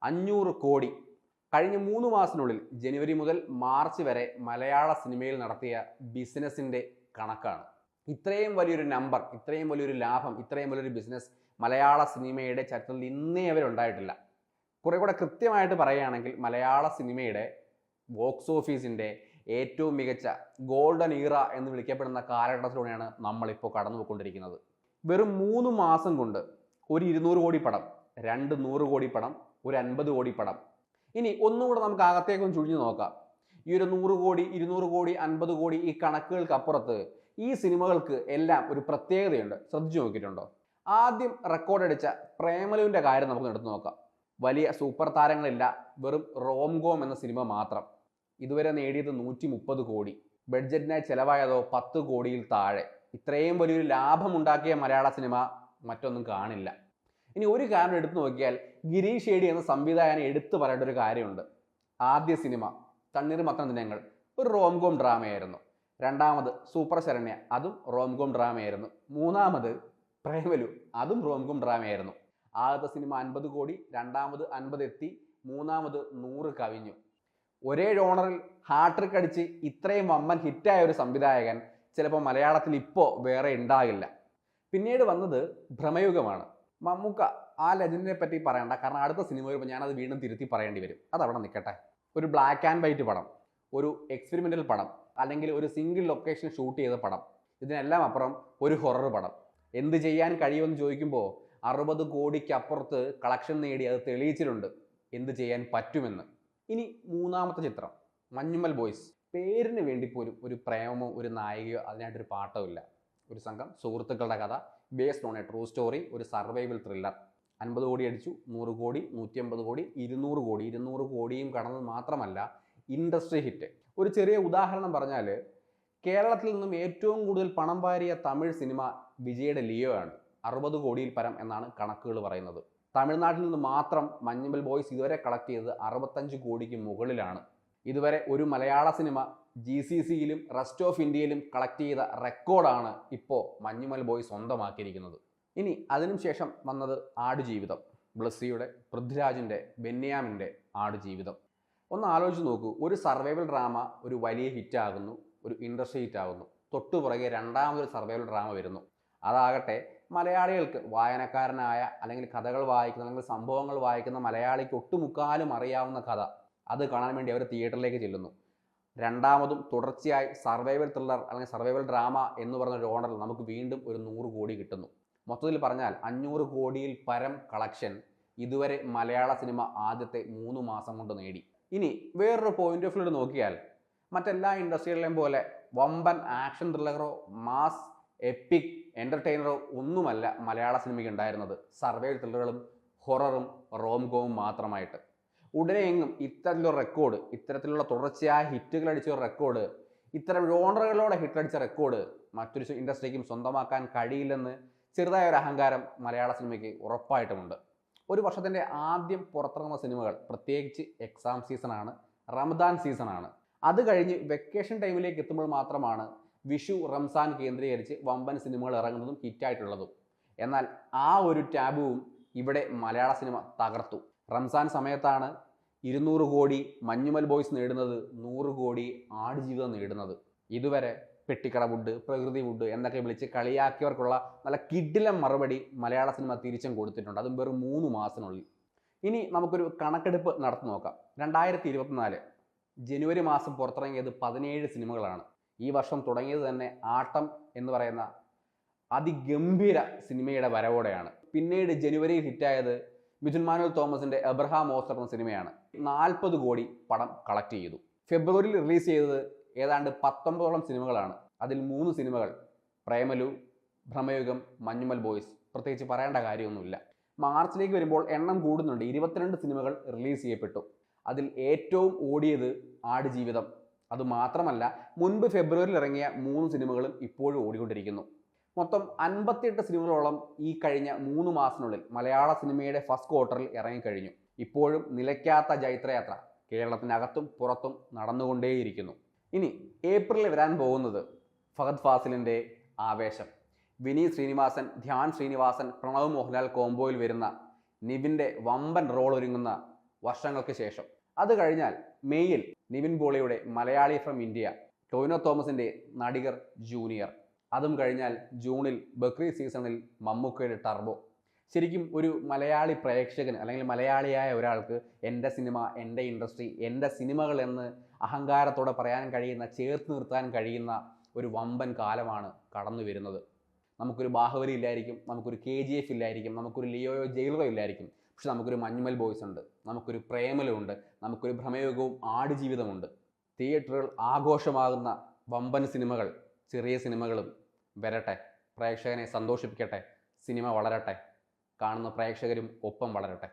500 കോടി. കഴിഞ്ഞ 3 മാസത്തിനുള്ളിൽ ജനുവരി മുതൽ മാർച്ച് വരെ മലയാള സിനിമയിൽ നടത്തിയ ബിസിനസിൻ്റെ കണക്കാണ്. ഇത്രയും വലിയൊരു നമ്പർ, ഇത്രയും വലിയൊരു ലാഭം, ഇത്രയും വലിയൊരു ബിസിനസ് മലയാള സിനിമയുടെ ചരിത്രത്തിൽ ഇന്നേ വരെ ഉണ്ടായിട്ടില്ല. കുറെ കൂടെ കൃത്യമായിട്ട് പറയുകയാണെങ്കിൽ മലയാള സിനിമയുടെ ബോക്സ് ഓഫീസിൻ്റെ ഏറ്റവും മികച്ച ഗോൾഡൻ ഈറ എന്ന് വിളിക്കപ്പെടുന്ന കാലഘട്ടത്തിലൂടെയാണ് നമ്മളിപ്പോൾ കടന്നുപോയിക്കൊണ്ടിരിക്കുന്നത്. വെറും 3 മാസം കൊണ്ട് ഒരു 200 കോടി പടം, 2 100 കോടി പടം, ഒരു 50 കോടി പടം. ഇനി ഒന്നുകൂടെ നമുക്ക് അകത്തേക്കൊന്ന് ചുഴിഞ്ഞു നോക്കാം. ഈ ഒരു 100 കോടി, 200 കോടി, 50 കോടി ഈ കണക്കുകൾക്കപ്പുറത്ത് ഈ സിനിമകൾക്ക് എല്ലാം ഒരു പ്രത്യേകതയുണ്ട്. ശ്രദ്ധിച്ചു നോക്കിയിട്ടുണ്ടോ? ആദ്യം റെക്കോർഡ് അടിച്ച പ്രേമലുവിൻ്റെ കാര്യം നമുക്ക് എടുത്തു നോക്കാം. വലിയ സൂപ്പർ താരങ്ങളില്ല, വെറും റോംകോം എന്ന സിനിമ മാത്രം. ഇതുവരെ നേടിയത് 130 കോടി. ബഡ്ജറ്റിനായി ചെലവായതോ 10 കോടിയിൽ താഴെ. ഇത്രയും വലിയൊരു ലാഭമുണ്ടാക്കിയ മലയാള സിനിമ മറ്റൊന്നും കാണില്ല. ഇനി ഒരു കാരണം എടുത്തു നോക്കിയാൽ ഗിരീഷ് ഷേഡി എന്ന സംവിധായകനെ എടുത്തു പറയേണ്ട ഒരു കാര്യമുണ്ട്. ആദ്യ സിനിമ തണ്ണീർമത്തൻ ദിനങ്ങൾ ഒരു റോംകോം ഡ്രാമയായിരുന്നു. രണ്ടാമത് സൂപ്പർ ശരണ്യ, അതും റോംകോം ഡ്രാമയായിരുന്നു. മൂന്നാമത് പ്രേമലു, അതും റോംകോം ഡ്രാമയായിരുന്നു. ആദ്യത്തെ സിനിമ 50 കോടി, രണ്ടാമത് 50 എത്തി, മൂന്നാമത് 100 കവിഞ്ഞു. ഒരേ ജോണറിൽ ഹാട്രിക് അടിച്ച് ഇത്രയും വമ്പൻ ഹിറ്റായ ഒരു സംവിധായകൻ ചിലപ്പോൾ മലയാളത്തിൽ ഇപ്പോൾ വേറെ ഉണ്ടാകില്ല. പിന്നീട് വന്നത് ഭ്രമയുഗമാണ്. മമ്മൂക്ക ആ ലെജൻഡിനെ പറ്റി പറയണ്ട, കാരണം അടുത്ത സിനിമ വരുമ്പോൾ ഞാനത് വീണ്ടും തിരുത്തി പറയേണ്ടി വരും. അതവിടെ നിൽക്കട്ടെ. ഒരു ബ്ലാക്ക് ആൻഡ് വൈറ്റ് പടം, ഒരു എക്സ്പെരിമെൻ്റൽ പടം, അല്ലെങ്കിൽ ഒരു സിംഗിൾ ലൊക്കേഷൻ ഷൂട്ട് ചെയ്ത പടം, ഇതിനെല്ലാം അപ്പുറം ഒരു ഹൊറർ പടം. എന്ത് ചെയ്യാൻ കഴിയുമെന്ന് ചോദിക്കുമ്പോൾ 60 കോടിക്കപ്പുറത്ത് കളക്ഷൻ നേടി അത് തെളിയിച്ചിട്ടുണ്ട് എന്ത് ചെയ്യാൻ പറ്റുമെന്ന്. ഇനി മൂന്നാമത്തെ ചിത്രം മഞ്ഞുമൽ ബോയ്സ്. പേരിന് വേണ്ടി പോലും ഒരു പ്രേമമോ ഒരു നായികയോ അതിനായിട്ടൊരു പാട്ടോ ഇല്ല. ഒരു സംഘം സുഹൃത്തുക്കളുടെ കഥ, based on A true story, ഒരു സർവൈവൽ ത്രില്ലർ. 50 കോടി അടിച്ചു, 100 കോടി, 150 കോടി, 200 കോടി. 200 കോടിയും കടന്നത് മാത്രമല്ല ഇൻഡസ്ട്രി ഹിറ്റ്. ഒരു ചെറിയ ഉദാഹരണം പറഞ്ഞാൽ, കേരളത്തിൽ നിന്നും ഏറ്റവും കൂടുതൽ പണം വാരിയ തമിഴ് സിനിമ വിജയുടെ ലിയോ ആണ്. 60 കോടിയിൽ പരം എന്നാണ് കണക്കുകൾ പറയുന്നത്. തമിഴ്നാട്ടിൽ നിന്ന് മാത്രം മഞ്ഞുമൽ ബോയ്സ് ഇതുവരെ കളക്ട് ചെയ്തത് 65 കോടിക്ക് മുകളിലാണ്. ഇതുവരെ ഒരു മലയാള സിനിമ GCCയിലും റെസ്റ്റ് ഓഫ് ഇന്ത്യയിലും കളക്ട് ചെയ്ത റെക്കോർഡാണ് ഇപ്പോൾ മഞ്ഞുമൽ ബോയ്സ് സ്വന്തമാക്കിയിരിക്കുന്നത്. ഇനി അതിനുശേഷം വന്നത് ആടുജീവിതം. ബ്ലസ്സിയുടെ, പൃഥ്വിരാജിൻ്റെ, ബെന്യാമിൻ്റെ ആടുജീവിതം. ഒന്ന് ആലോചിച്ച് നോക്കൂ. ഒരു സർവൈവൽ ഡ്രാമ ഒരു വലിയ ഹിറ്റാകുന്നു, ഒരു ഇൻഡസ്ട്രി ഹിറ്റാകുന്നു. തൊട്ടുപുറകെ രണ്ടാമതൊരു സർവൈവൽ ഡ്രാമ വരുന്നു. അതാകട്ടെ മലയാളികൾക്ക്, വായനക്കാരനായ അല്ലെങ്കിൽ കഥകൾ വായിക്കുന്ന അല്ലെങ്കിൽ സംഭവങ്ങൾ വായിക്കുന്ന മലയാളിക്ക് ഒട്ടുമുക്കാലും അറിയാവുന്ന കഥ. അത് കാണാൻ വേണ്ടി അവർ തിയേറ്ററിലേക്ക് ചെല്ലുന്നു. രണ്ടാമതും തുടർച്ചയായി സർവൈവൽ ത്രില്ലർ അല്ലെങ്കിൽ സർവൈവൽ ഡ്രാമ എന്ന് പറഞ്ഞ ജോണറിൽ നമുക്ക് വീണ്ടും ഒരു 100 കോടി കിട്ടുന്നു. മൊത്തത്തിൽ പറഞ്ഞാൽ 500 കോടിയിൽ പരം കളക്ഷൻ ഇതുവരെ മലയാള സിനിമ ആദ്യത്തെ 3 മാസം കൊണ്ട് നേടി. ഇനി വേറൊരു പോയിന്റ് ഓഫ് വ്യൂ നോക്കിയാൽ മറ്റെല്ലാ ഇൻഡസ്ട്രികളിലെയും പോലെ വമ്പൻ ആക്ഷൻ ത്രില്ലറോ മാസ് എപ്പിക് എൻ്റർടൈനറോ ഒന്നുമല്ല മലയാള സിനിമയ്ക്ക് ഉണ്ടായിരുന്നത്. സർവൈവൽ ത്രില്ലറുകളും ഹൊററും റോംകോമും മാത്രമായിട്ട്. ഉടനെ എങ്ങും ഇത്തരത്തിലുള്ള റെക്കോർഡ്, ഇത്തരത്തിലുള്ള തുടർച്ചയായ ഹിറ്റുകൾ അടിച്ച ഒരു റെക്കോർഡ്, ഇത്തരം ജോണറുകളോടെ ഹിറ്റടിച്ച റെക്കോർഡ് മറ്റൊരു ഇൻഡസ്ട്രിക്കും സ്വന്തമാക്കാൻ കഴിയില്ലെന്ന് ചെറുതായ ഒരു അഹങ്കാരം മലയാള സിനിമയ്ക്ക് ഉറപ്പായിട്ടുമുണ്ട്. ഒരു വർഷത്തിൻ്റെ ആദ്യം പുറത്തിറങ്ങുന്ന സിനിമകൾ, പ്രത്യേകിച്ച് എക്സാം സീസണാണ്, റമദാൻ സീസണാണ്. അത് കഴിഞ്ഞ് വെക്കേഷൻ ടൈമിലേക്ക് എത്തുമ്പോൾ മാത്രമാണ് വിഷു റംസാൻ കേന്ദ്രീകരിച്ച് വമ്പൻ സിനിമകൾ ഇറങ്ങുന്നതും ഹിറ്റായിട്ടുള്ളതും. എന്നാൽ ആ ഒരു ടാബുവും ഇവിടെ മലയാള സിനിമ തകർത്തു. റംസാൻ സമയത്താണ് 200 കോടി മഞ്ഞുമൽ ബോയ്സ് നേടുന്നത്, 100 കോടി ആടുജീവിതം നേടുന്നത്. ഇതുവരെ പെട്ടിക്കട വുഡ്, പ്രകൃതി വുഡ് എന്നൊക്കെ വിളിച്ച് കളിയാക്കിയവർക്കുള്ള നല്ല കിടിലം മറുപടി മലയാള സിനിമ തിരിച്ചും കൊടുത്തിട്ടുണ്ട്, അതും വെറും 3 മാസത്തിനുള്ളിൽ. ഇനി നമുക്കൊരു കണക്കെടുപ്പ് നടത്തി നോക്കാം. 2024 ജനുവരി മാസം പുറത്തിറങ്ങിയത് 17 സിനിമകളാണ്. ഈ വർഷം തുടങ്ങിയത് തന്നെ ആട്ടം എന്ന് പറയുന്ന അതിഗംഭീര സിനിമയുടെ വരവോടെയാണ്. പിന്നീട് ജനുവരിയിൽ ഹിറ്റായത് മിഥുൻ മാനുവൽ തോമസിൻ്റെ എബ്രഹാം ഓസ്റ്റർ എന്ന സിനിമയാണ്. 40 കോടി പടം കളക്ട് ചെയ്തു. ഫെബ്രുവരിയിൽ റിലീസ് ചെയ്തത് ഏതാണ്ട് 19ഓളം സിനിമകളാണ്. അതിൽ 3 സിനിമകൾ പ്രേമലു, ഭ്രമയുഗം, മഞ്ഞുമൽ ബോയ്സ്. പ്രത്യേകിച്ച് പറയേണ്ട കാര്യമൊന്നുമില്ല. മാർച്ചിലേക്ക് വരുമ്പോൾ എണ്ണം കൂടുന്നുണ്ട്. 22 സിനിമകൾ റിലീസ് ചെയ്യപ്പെട്ടു. അതിൽ ഏറ്റവും ഓടിയത് ആടുജീവിതം. അതുമാത്രമല്ല, മുൻപ് ഫെബ്രുവരിയിൽ ഇറങ്ങിയ 3 സിനിമകളും ഇപ്പോഴും ഓടിക്കൊണ്ടിരിക്കുന്നു. മൊത്തം 58 സിനിമകളോളം ഈ കഴിഞ്ഞ 3 മാസത്തിനുള്ളിൽ മലയാള സിനിമയുടെ ഫസ്റ്റ് ക്വാർട്ടറിൽ ഇറങ്ങിക്കഴിഞ്ഞു. ഇപ്പോഴും നിലയ്ക്കാത്ത ജൈത്രയാത്ര കേരളത്തിനകത്തും പുറത്തും നടന്നുകൊണ്ടേയിരിക്കുന്നു. ഇനി ഏപ്രിലിൽ വരാൻ പോകുന്നത് ഫഹദ് ഫാസിലിൻ്റെ ആവേശം, വിനീത് ശ്രീനിവാസൻ, ധ്യാൻ ശ്രീനിവാസൻ, പ്രണവ് മോഹൻലാൽ കോംബോയിൽ വരുന്ന നിവിൻ്റെ വമ്പൻ റോൾ ഒരുങ്ങുന്ന വർഷങ്ങൾക്ക് ശേഷം. അത് കഴിഞ്ഞാൽ മെയ്യിൽ നിവിൻ പോളിയുടെ മലയാളി ഫ്രം ഇന്ത്യ, ടൊവിനോ തോമസിൻ്റെ നടികർ ജൂനിയർ. അതും കഴിഞ്ഞാൽ ജൂണിൽ ബക്രീ സീസണിൽ മമ്മൂക്കയുടെ ടർബോ. ശരിക്കും ഒരു മലയാളി പ്രേക്ഷകന് അല്ലെങ്കിൽ മലയാളിയായ ഒരാൾക്ക് എൻ്റെ സിനിമ, എൻ്റെ ഇൻഡസ്ട്രി, എൻ്റെ സിനിമകൾ എന്ന് അഹങ്കാരത്തോടെ പറയാൻ കഴിയുന്ന, ചേർത്ത് നിർത്താൻ കഴിയുന്ന ഒരു വമ്പൻ കാലമാണ് കടന്നു വരുന്നത്. നമുക്കൊരു ബാഹുബലി ഇല്ലായിരിക്കും, നമുക്കൊരു KGF ഇല്ലായിരിക്കും, നമുക്കൊരു ലിയോയോ ജയിലറോ ഇല്ലായിരിക്കും. പക്ഷെ നമുക്കൊരു മഞ്ഞുമൽ ബോയ്സ് ഉണ്ട്, നമുക്കൊരു പ്രേമലുണ്ട്, നമുക്കൊരു ഭ്രമയുഗവും ആടുജീവിതമുണ്ട്. തിയേറ്ററുകൾ ആഘോഷമാകുന്ന വമ്പൻ സിനിമകൾ, ചെറിയ സിനിമകളും വരട്ടെ, പ്രേക്ഷകനെ സന്തോഷിപ്പിക്കട്ടെ, സിനിമ വളരട്ടെ, കാണുന്ന പ്രേക്ഷകരും ഒപ്പം വളരട്ടെ.